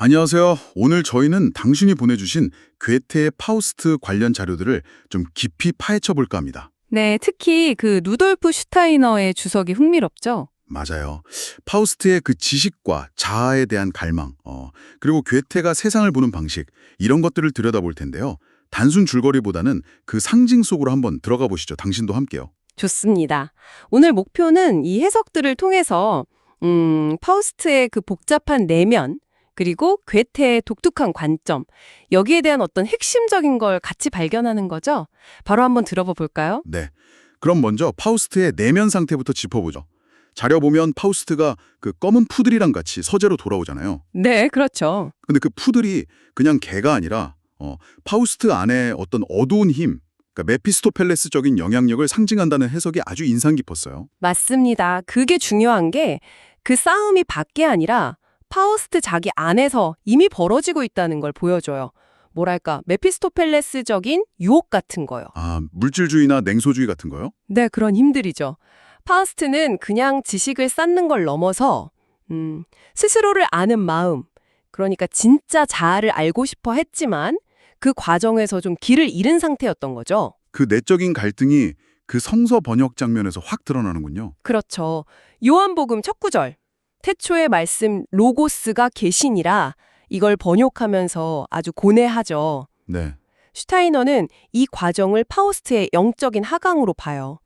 안녕하세요. 오늘 저희는 당신이 보내주신 괴테의 파우스트 관련 자료들을 좀 깊이 파헤쳐 볼까 합니다. 네, 특히 그 루돌프 슈타이너의 주석이 흥미롭죠? 맞아요. 파우스트의 그 지식과 자아에 대한 갈망, 그리고 괴테가 세상을 보는 방식, 이런 것들을 들여다볼 텐데요. 단순 줄거리보다는 그 상징 속으로 한번 들어가 보시죠. 당신도 함께요. 좋습니다. 오늘 목표는 이 해석들을 통해서 파우스트의 그 복잡한 내면, 그리고 괴테의 독특한 관점, 여기에 대한 어떤 핵심적인 걸 같이 발견하는 거죠? 바로 한번 들어봐 볼까요? 네. 그럼 먼저 파우스트의 내면 상태부터 짚어보죠. 자료 보면 파우스트가 그 검은 푸들이랑 같이 서재로 돌아오잖아요. 네, 그렇죠. 근데 그 푸들이 그냥 개가 아니라 파우스트 안에 어떤 어두운 힘, 그러니까 메피스토펠레스적인 영향력을 상징한다는 해석이 아주 인상 깊었어요. 맞습니다. 그게 중요한 게 그 싸움이 밖에 아니라 파우스트 자기 안에서 이미 벌어지고 있다는 걸 보여줘요. 뭐랄까, 메피스토펠레스적인 유혹 같은 거요. 아, 물질주의나 냉소주의 같은 거요? 네, 그런 힘들이죠. 파우스트는 그냥 지식을 쌓는 걸 넘어서 스스로를 아는 마음, 그러니까 진짜 자아를 알고 싶어 했지만 그 과정에서 좀 길을 잃은 상태였던 거죠. 그 내적인 갈등이 그 성서 번역 장면에서 확 드러나는군요. 그렇죠. 요한복음 첫 구절. 태초의 말씀 로고스가 계시니라 이걸 번역하면서 아주 고뇌하죠. 네. 슈타이너는 이 과정을 파우스트의 영적인 하강으로 봐요.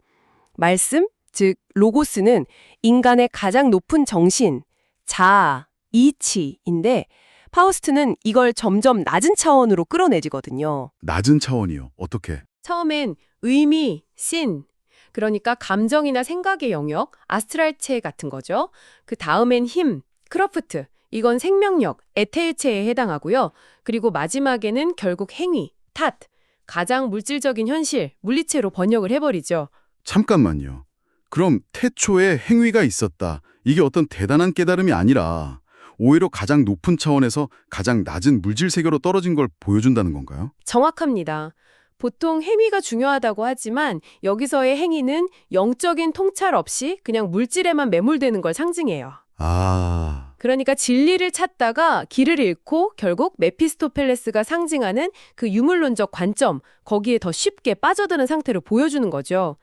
말씀, 즉 로고스는 인간의 가장 높은 정신, 자아, 이치인데 파우스트는 이걸 점점 낮은 차원으로 끌어내지거든요. 낮은 차원이요. 어떻게? 처음엔 의미, 씬, 그러니까 감정이나 생각의 영역, 아스트랄체 같은 거죠. 그 다음엔 힘, 크러프트, 이건 생명력, 에테르체에 해당하고요. 그리고 마지막에는 결국 행위, 탓, 가장 물질적인 현실, 물리체로 번역을 해버리죠. 잠깐만요. 그럼 태초에 행위가 있었다. 이게 어떤 대단한 깨달음이 아니라 오히려 가장 높은 차원에서 가장 낮은 물질 세계로 떨어진 걸 보여준다는 건가요? 정확합니다. 보통 행위가 중요하다고 하지만 여기서의 행위는 영적인 통찰 없이 그냥 물질에만 매몰되는 걸 상징해요. 아, 그러니까 진리를 찾다가 길을 잃고 결국 메피스토펠레스가 상징하는 그 유물론적 관점, 거기에 더 쉽게 빠져드는 상태를 보여주는 거죠.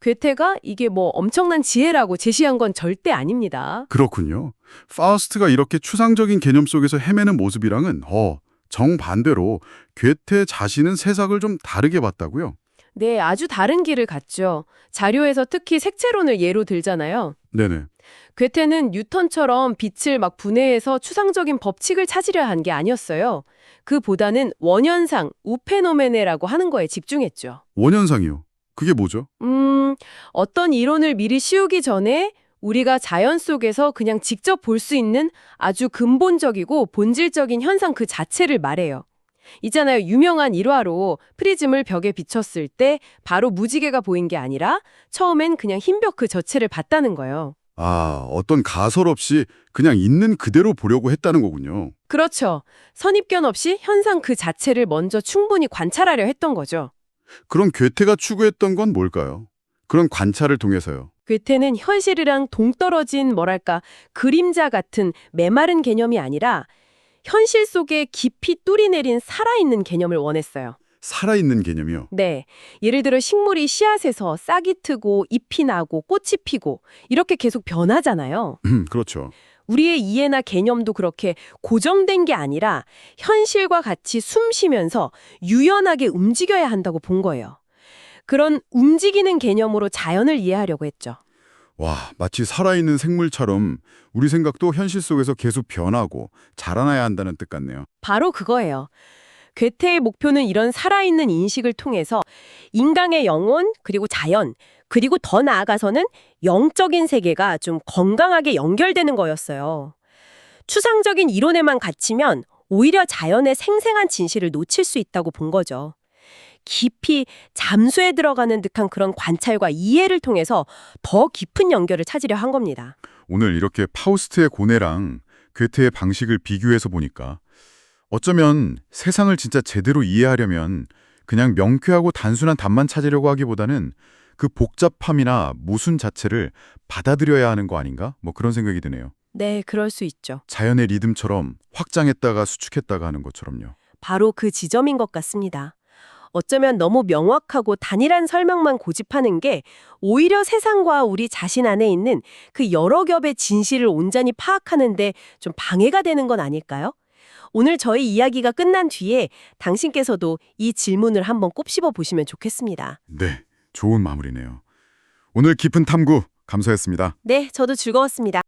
괴테가 이게 뭐 엄청난 지혜라고 제시한 건 절대 아닙니다. 그렇군요. 파우스트가 이렇게 추상적인 개념 속에서 헤매는 모습이랑은 정반대로 괴테 자신은 세상을 좀 다르게 봤다고요? 네, 아주 다른 길을 갔죠. 자료에서 특히 색채론을 예로 들잖아요. 네네. 괴테는 뉴턴처럼 빛을 막 분해해서 추상적인 법칙을 찾으려 한 게 아니었어요. 그보다는 원현상, 우페노메네라고 하는 거에 집중했죠. 원현상이요. 그게 뭐죠? 어떤 이론을 미리 씌우기 전에 우리가 자연 속에서 그냥 직접 볼 수 있는 아주 근본적이고 본질적인 현상 그 자체를 말해요. 있잖아요. 유명한 일화로 프리즘을 벽에 비췄을 때 바로 무지개가 보인 게 아니라 처음엔 그냥 흰 벽 그 자체를 봤다는 거예요. 아, 어떤 가설 없이 그냥 있는 그대로 보려고 했다는 거군요. 그렇죠. 선입견 없이 현상 그 자체를 먼저 충분히 관찰하려 했던 거죠. 그럼 괴테가 추구했던 건 뭘까요? 그런 관찰을 통해서요. 괴테는 현실이랑 동떨어진 뭐랄까 그림자 같은 메마른 개념이 아니라 현실 속에 깊이 뚫이 내린 살아있는 개념을 원했어요. 살아있는 개념이요. 네. 예를 들어 식물이 씨앗에서 싹이 트고 잎이 나고 꽃이 피고 이렇게 계속 변하잖아요. 그렇죠. 우리의 이해나 개념도 그렇게 고정된 게 아니라 현실과 같이 숨 쉬면서 유연하게 움직여야 한다고 본 거예요. 그런 움직이는 개념으로 자연을 이해하려고 했죠. 와, 마치 살아있는 생물처럼 우리 생각도 현실 속에서 계속 변하고 자라나야 한다는 뜻 같네요. 바로 그거예요. 괴테의 목표는 이런 살아있는 인식을 통해서 인간의 영혼, 그리고 자연, 그리고 더 나아가서는 영적인 세계가 좀 건강하게 연결되는 거였어요. 추상적인 이론에만 갇히면 오히려 자연의 생생한 진실을 놓칠 수 있다고 본 거죠. 깊이 잠수에 들어가는 듯한 그런 관찰과 이해를 통해서 더 깊은 연결을 찾으려 한 겁니다. 오늘 이렇게 파우스트의 고뇌랑 괴테의 방식을 비교해서 보니까 어쩌면 세상을 진짜 제대로 이해하려면 그냥 명쾌하고 단순한 답만 찾으려고 하기보다는 그 복잡함이나 모순 자체를 받아들여야 하는 거 아닌가? 뭐 그런 생각이 드네요. 네, 그럴 수 있죠. 자연의 리듬처럼 확장했다가 수축했다가 하는 것처럼요. 바로 그 지점인 것 같습니다. 어쩌면 너무 명확하고 단일한 설명만 고집하는 게 오히려 세상과 우리 자신 안에 있는 그 여러 겹의 진실을 온전히 파악하는데 좀 방해가 되는 건 아닐까요? 오늘 저희 이야기가 끝난 뒤에 당신께서도 이 질문을 한번 곱씹어 보시면 좋겠습니다. 네, 좋은 마무리네요. 오늘 깊은 탐구 감사했습니다. 네, 저도 즐거웠습니다.